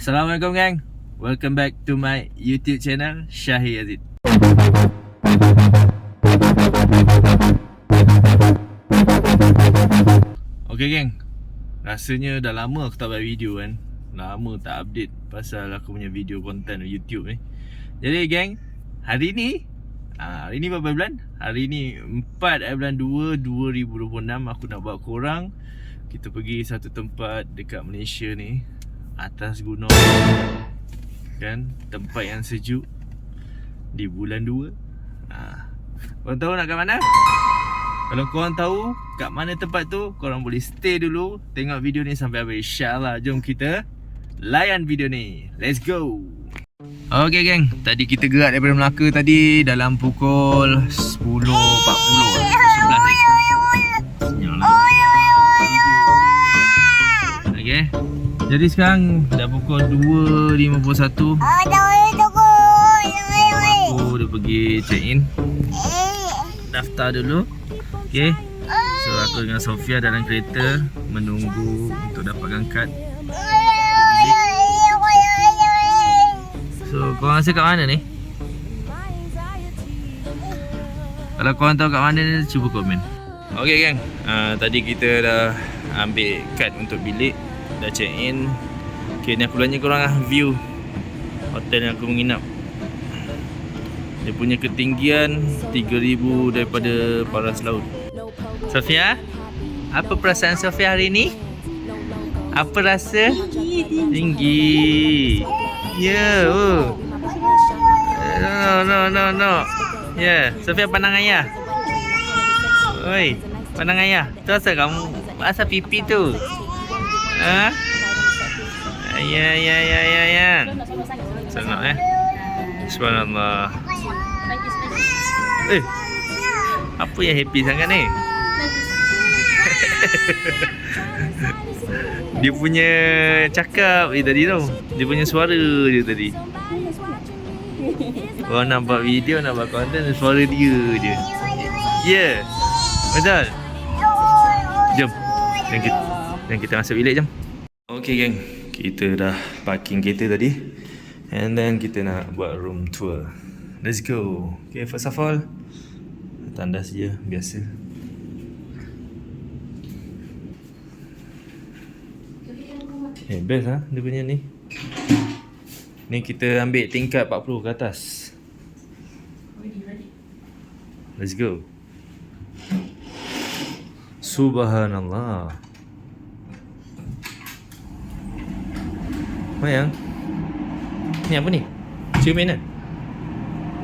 Assalamualaikum gang. Welcome back to my YouTube channel Syahir Yazid. Okay gang, rasanya dah lama aku tak buat video kan. Lama tak update pasal aku punya video konten YouTube ni. Jadi gang, hari ni berapa bulan? Hari ni 4 bulan 2 2026 aku nak bawa korang. Kita pergi satu tempat dekat Malaysia ni, atas gunung kan, tempat yang sejuk di bulan 2. Korang tahu nak kat mana? Kalau korang tahu kat mana tempat tu, korang boleh stay dulu, tengok video ni sampai habis. InsyaAllah, jom kita layan video ni. Let's go. Okay geng, tadi kita gerak daripada Melaka tadi dalam pukul 10.40 11 ni. Okay, jadi sekarang dah pukul 2.51. Aku dah pergi check in, daftar dulu. Okay, so aku dengan Sofia dalam kereta menunggu untuk dapatkan kad. So korang rasa kat mana ni? Kalau korang tahu kat mana ni, cuba komen. Okay gang, tadi kita dah ambil kad untuk bilik, dah check in. Okay, ni aku belanja korang view hotel yang aku menginap. Dia punya ketinggian 3,000 daripada paras laut. Sofia, apa perasaan Sofia hari ni? Apa rasa? Tinggi. Ya, No. Ya, Sofia pandang ayah. Oi, pandang ayah. Tu asal kamu asal pipi tu? Ha? Ya. Senang Subhanallah. Apa yang happy sangat ni? Dia punya cakap tadi tu, dia punya suara dia tadi. Orang nak buat video, nak buat konten, suara dia je. Ya, betul. Jom, dan kita masuk bilik, jom. Okay geng, kita dah parking kereta tadi, and then kita nak buat room tour. Let's go. Okay, first of all, tandas je biasa. Best dia punya ni. Ni kita ambil tingkat 40 ke atas. Let's go. Subhanallah. Mayang, ni apa ni? Cermin kan?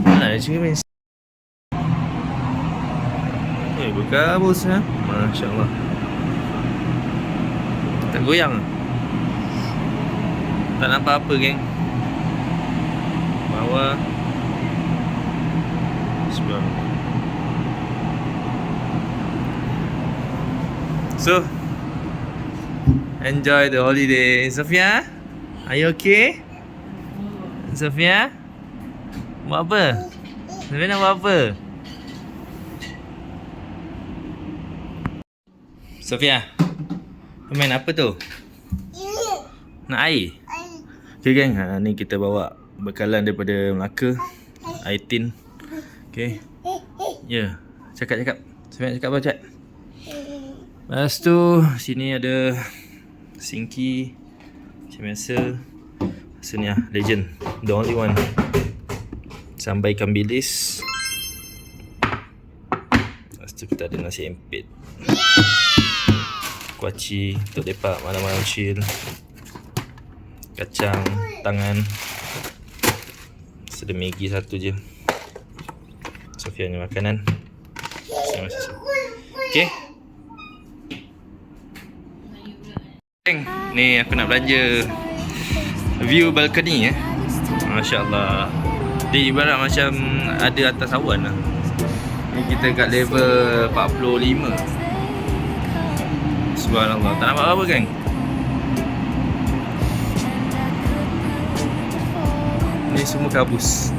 Mana ada cermin? Berkabus ha? Masya Allah. Tak goyang. Tak nampak apa geng. Bawah. Subhanallah. So, enjoy the holiday. Sofia, are you okay? Sofia, buat apa? Sofia nak buat apa? Sofia, main apa tu? Nak air? Okay geng, ni kita bawa bekalan daripada Melaka, air tin. Okay. Ya, cakap. Sofia nak cakap apa, cak? Lepas tu, sini ada sinki macam biasa. Sini legend, the only one. Sampai ikan bilis. Lepas tu kita ada nasi empit, kuaci untuk lepak malam-malam chill, kacang tangan. Ada Maggi satu je. Sofia ni makanan. Okay. Ni aku nak belanja view balcony Masya Allah. Dia ibarat macam ada atas awan lah. Ni kita kat level 45. Subhanallah. Tak nampak apa-apa kan? Ni semua kabus.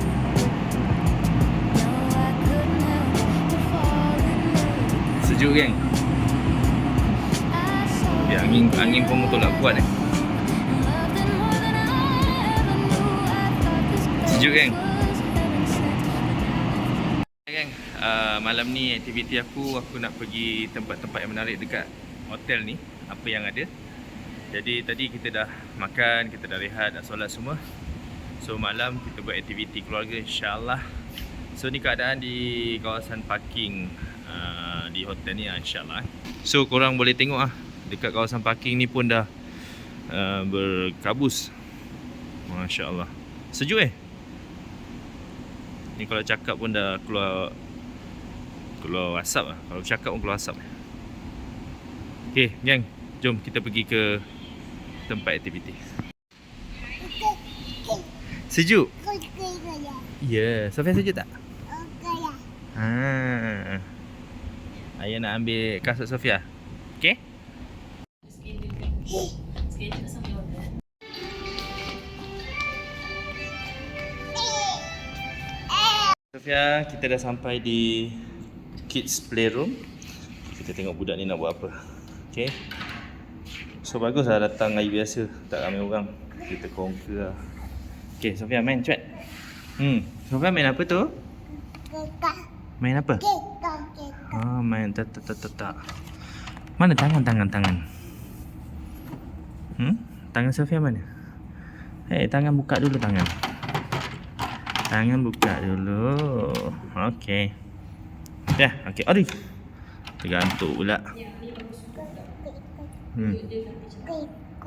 Sejuk kan? Ya, angin pun betul nak kuat Sejuk kan? Kan, malam ni aktiviti aku nak pergi tempat-tempat yang menarik dekat hotel ni, apa yang ada. Jadi tadi kita dah makan, kita dah rehat, dah solat semua. So malam kita buat aktiviti keluarga insyaAllah. So ni keadaan di kawasan parking di hotel ni insyaAllah. So korang boleh tengok dekat kawasan parking ni pun dah berkabus. Masya Allah. Sejuk ni kalau cakap pun dah keluar asap lah. Kalau cakap pun keluar asap. Okay gang, jom kita pergi ke tempat aktiviti. Sejuk? Ya, Sofia sejuk tak? Ayah nak ambil kasut Sofia. Okay? Sofia, kita dah sampai di kids playroom. Kita tengok budak ni nak buat apa. Okay. So bagus lah datang hari biasa, tak ramai orang. Kita conquer lah. Okay, Sofia main cepat. Sofia main apa tu? Main apa? Main tak. Mana tangan? Tangan Sofia mana? Tangan buka dulu tangan. Tangan buka dulu. Okey. Dah, okey. Aduh. Tergantuk pula.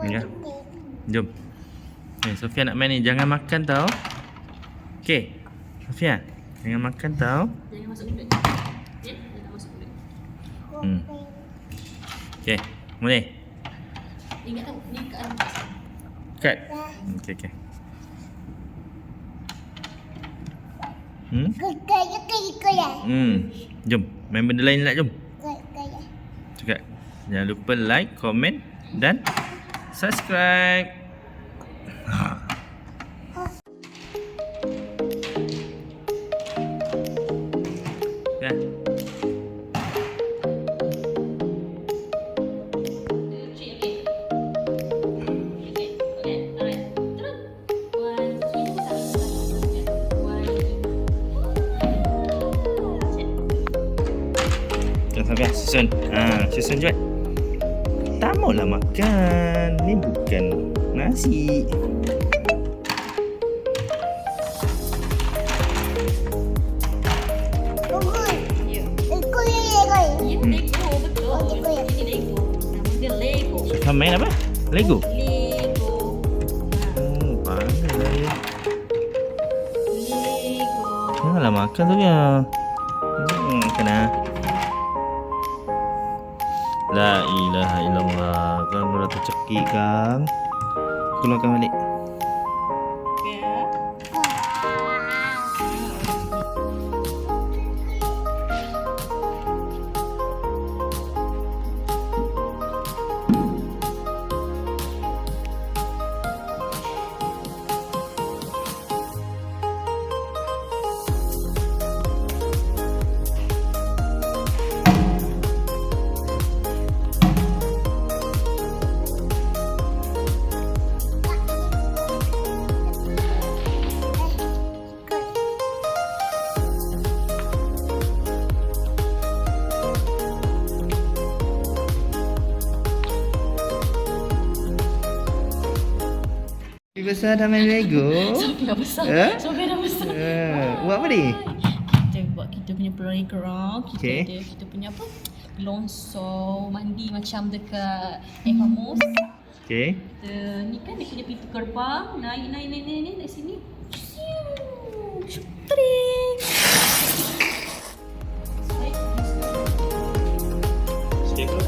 Ya. Jom. Sofia nak main ni. Jangan makan tau. Okey. Sofia, jangan makan tau. Jangan masuk mulut. Ya, jangan masuk mulut. Okey. Boleh. Ingat tak ni kat Kat. Okey. Jom, main benda lain lah, jom. Cakap. Jangan lupa like, komen dan subscribe. Ya. Sampai susun. Susun cepat. Tak maulah makan. Ni bukan nasi. Lego, betul. Ini Lego. Nama dia Lego. Suka main apa? Lego? Lego. Pandai lah dia. Lego. Janganlah makan tu ya. Kena. La ilaha illallah. Kang dah tercekik Kang. Keluarkan balik. Ya. Besar dah main Lego. Sofia besar. Sofia dah besar. Buat apa ni? Kita buat kita punya playground. Kita ada kita punya apa? Longsor, mandi macam dekat Ekamos. Okey. Kita ni kan dia punya pintu gerbang. Naik dari sini. Tring. Sikit tu.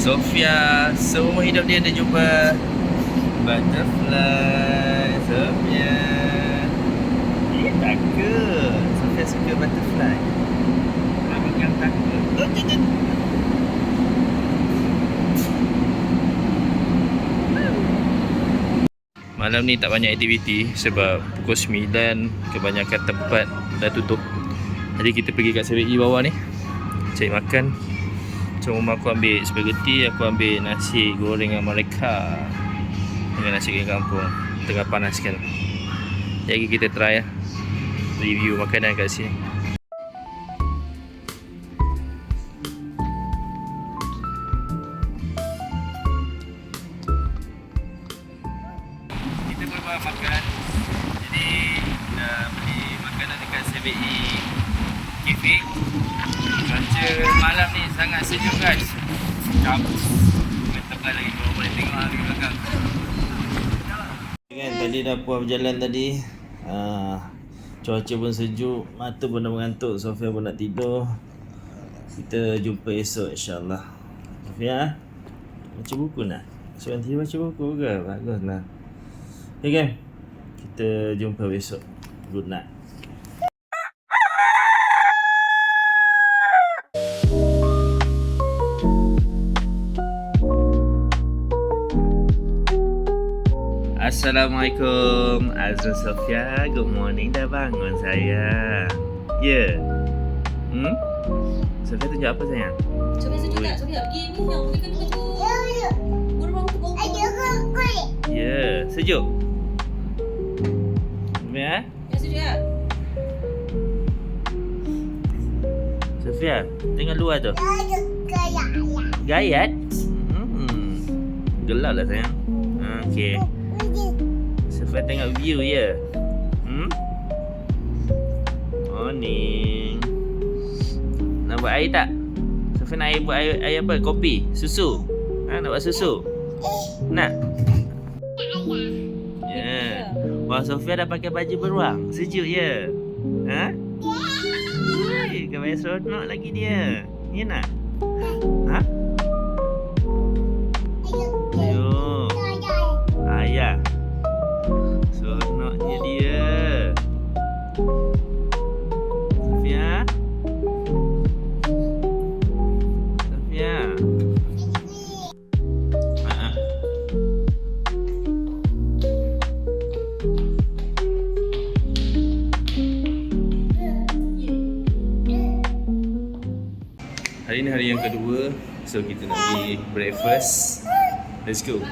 Sofia seumur hidup dia jumpa butterfly. Sofia takut. Sofia suka butterfly. Abang yang takut. Malam ni tak banyak aktiviti sebab pukul 9 kebanyakan tempat dah tutup. Jadi kita pergi kat 7E bawah ni. cari makan. Cuma aku ambil spaghetti, aku ambil nasi goreng Amerika dengan nasi goreng kampung. Tengah panas kan. Jadi kita try lah review makanan kat sini. Kita berbual makan. Jadi dah beli makanan dekat 7E Cafe. Cuaca malam ni sangat sejuk guys. Kabut. Bukan tebal lagi. Korang boleh tengok lah di belakang. Kan tadi dah puas berjalan tadi. Cuaca pun sejuk, mata pun dah mengantuk, Sofia pun nak tidur. Kita jumpa esok insyaAllah. Sofia, baca buku nak? So nanti baca buku ke? Baguslah. Okay kan? Kita jumpa besok. Good night. Assalamualaikum Azra Sofia, good morning, dah bangun sayang. Ya? Yeah. Sofia tunjuk apa sayang? Sofia sejuk tak? Sofia pergi ni yang belikan baju. Burung bongkok. Ya, sejuk? Sofia? Ya sejuk tak? Sofia, tengok luar tu. Gayat? Gelap lah sayang. Okey. Sofia tengok view ya. Morning. Nak buat air tak? Sofia nak buat air apa? Kopi? Susu? Nak buat susu? Nak? Ya. Wah, Sofia dah pakai baju beruang. Sejuk ya? Ha? Kawan seronok lagi dia. Ni nak? Ha? Yo. Ayah. Seronoknya dia. Sofia. Sofia. Hari ni hari yang kedua. So kita nak pergi breakfast. Let's go.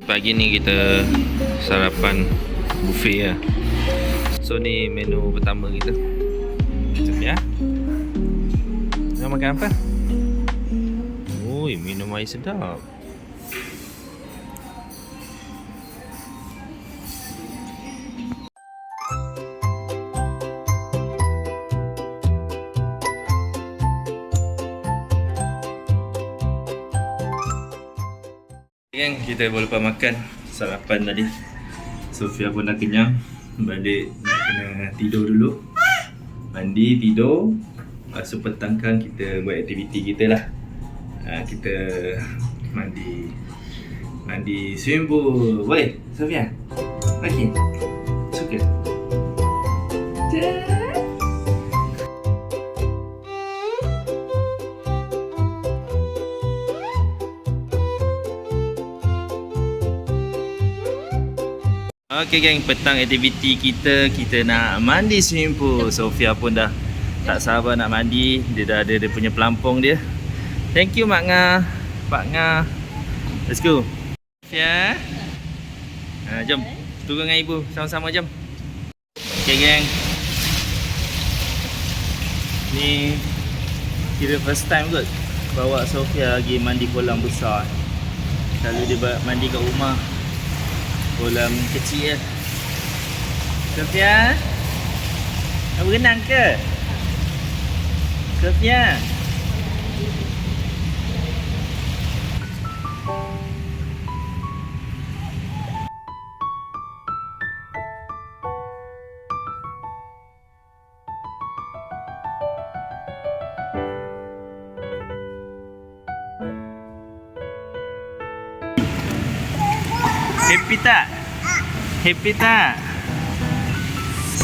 Pagi ni kita sarapan buffet lah. So ni menu pertama kita. Sekejap ya. Nak makan apa? Ui, minum air sedap. Gang, kita boleh lepas makan sarapan tadi. Sofia pun dah kenyang. Balik nak kena tidur dulu. Mandi, tidur. Lepas tu petang kan kita buat aktiviti kita lah. Kita mandi swimming pool. Boleh Sofia? Okey. Suka? Okey geng, petang aktiviti kita nak mandi swimming pool. Sofia pun dah tak sabar nak mandi. Dia dah ada dia punya pelampung dia. Thank you Mak Nga, Pak Nga. Let's go. Sofia. Jom turun dengan ibu sama-sama jom. Okey geng. Ni kira first time kot bawa Sofia pergi mandi kolam besar. Kalau dia mandi kat rumah kolam kecil je. Sofia, nak berenang ke? Sofia. Happy tak? Happy tak?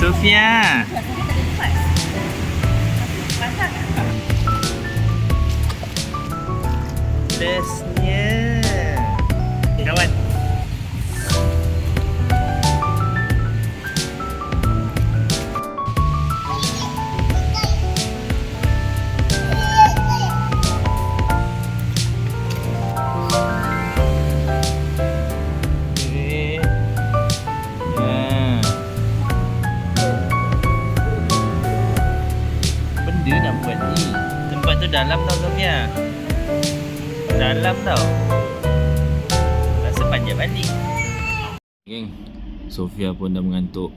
Sofia. Bestnya. Kawan. Benda nak buat ni. Tempat tu dalam tau Sofia. Dalam tau. Rasa panjang balik. Geng, Sofia pun dah mengantuk.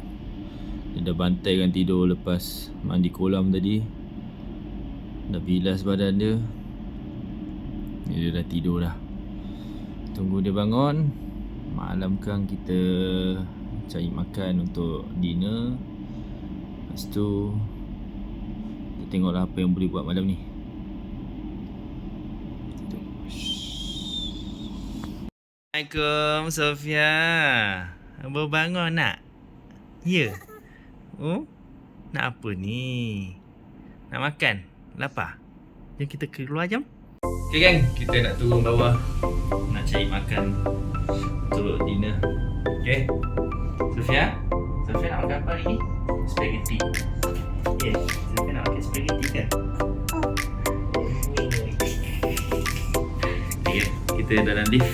Dia dah bantaikan tidur lepas mandi kolam tadi. Dah bilas badan dia. Dia dah tidur dah. Tunggu dia bangun. Malam kan kita cari makan untuk dinner. Lepas tu kita tengoklah apa yang boleh buat malam ni. Assalamualaikum Sofia. Baru bangun nak? Ya? Oh? Nak apa ni? Nak makan? Lapar? Jom kita keluar jom. Okay gang, kita nak turun bawah. Nak cari makan untuk dinner. Okay? Sofia? Sofia nak makan apa hari ni? Spaghetti. Okay, Sofia nak makan spaghetti kan? Okay, kita dalam lift.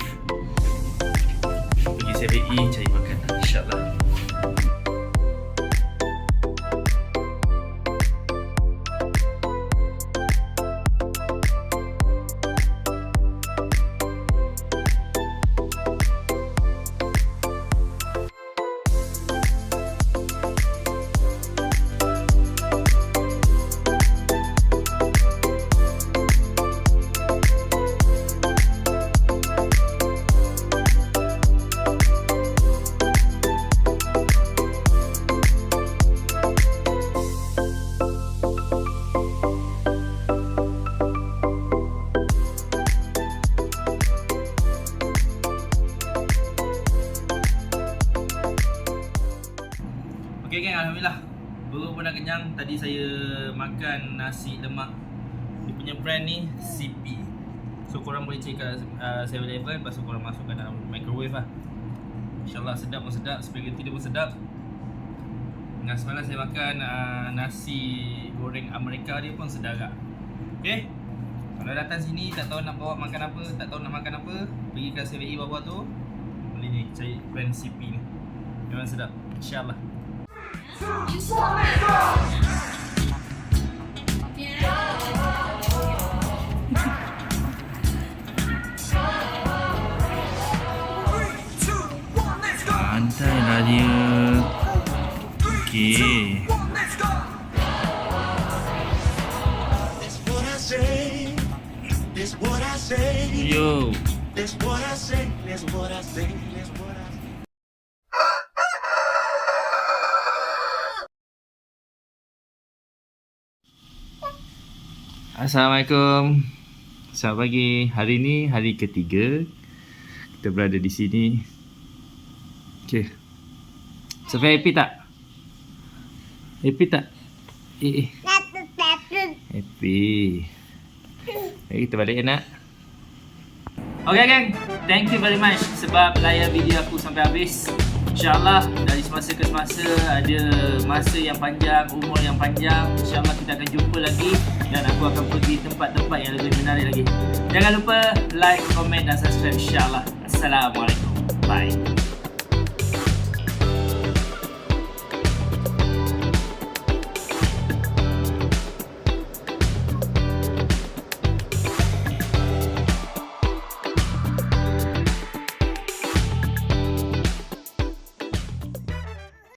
Pergi 7E cari makan insyaAllah. Okay geng, Alhamdulillah perut pun dah kenyang. Tadi saya makan nasi lemak. Dia punya brand ni CP. So korang boleh cek kat 7-Eleven. Lepas tu korang masukkan dalam microwave lah. InsyaAllah sedap pun sedap. Spaghetti dia pun sedap. Dengan semalam saya makan nasi goreng Amerika dia pun sedap agak. Okay, kalau datang sini tak tahu nak bawa makan apa, tak tahu nak makan apa, pergi kat 7E bawah tu. Boleh ni cari brand CP ni. Memang sedap InsyaAllah. Santai lah dia. Okay. Yo. Assalamualaikum. Selamat pagi. Hari ni hari ketiga kita berada di sini. Okay. Sofia happy tak? Happy tak? Happy. Okay, kita balik nak. Okay gang, thank you very much sebab layan video aku sampai habis. InsyaAllah dari semasa ke semasa ada masa yang panjang, umur yang panjang. InsyaAllah kita akan jumpa lagi dan aku akan pergi tempat-tempat yang lebih menarik lagi. Jangan lupa like, komen dan subscribe insyaAllah. Assalamualaikum. Bye.